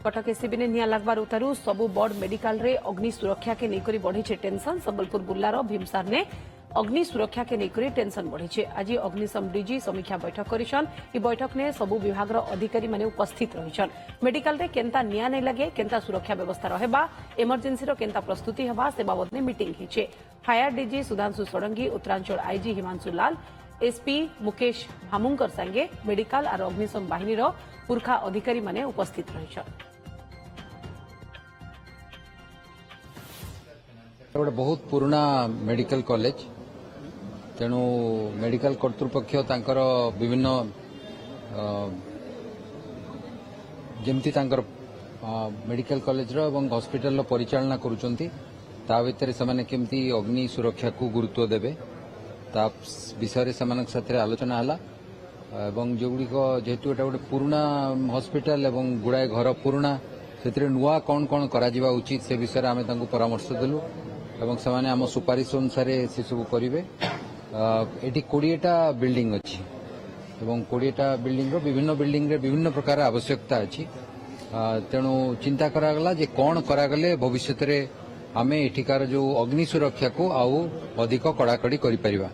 Cuttack SCB ने निया लगवार उतारू सबु बड़ मेडिकल रे अग्नि सुरक्षा के लेकर बढ़ी टेंशन। संबलपुर बुर्लार भीमसार ने अग्नि सुरक्षा के लेकर टेंशन बढ़ी। आज अग्निशम डीजी समीक्षा बैठक करिछन। ई बैठक ने सबु विभाग अधिकारी माने उपस्थित रहिछन। मेडिकल रे केंता निया नहीं लगे, केंता सुरक्षा व्यवस्था रहेबा, इमरजेंसी रो केंता प्रस्तुति हेबा से बाबत ने मीटिंग हिचे। Fire DG Sudhanshu Shadangi, Uttaranchal IG Himanshu Lal, SP Mukesh Bhamunkar संगे मेडिकल और अग्निशम बाहिनी रो पुरखा अधिकारी माने उपस्थित रहिछन। गोटे बहुत पुराना मेडिकल कॉलेज तेणु मेडिकल कर्तृपक्ष तांकर विभिन्न जमती तांकर मेडिकल कॉलेज रो एवं हॉस्पिटल रो परिचालना करूचंती ता भितर से केमती अग्नि सुरक्षा को गुरुत्व देबे ता विषय से साथे आलोचना हला एवं जोगुड़िक जेहेतु एटा गोटे पुराना हॉस्पिटल एवं गुड़ाए घर पुराना से नुआ कौन कौन करा जिबा उचित से विषय आम परामर्श देलु एवं से आम सुपारिश अनुसार से सब करेंगे। ये 20टा बिल्डिंग अच्छी एवं 20टा बिल्डिंग विभिन्न बिल्डिंग रे विभिन्न प्रकार आवश्यकता अच्छी तेणु चिंता करागला जे कौन करागले भविष्य में आम एठिकार जो अग्नि सुरक्षा को आउ अधिक कड़ाकड़ी करि परिबा।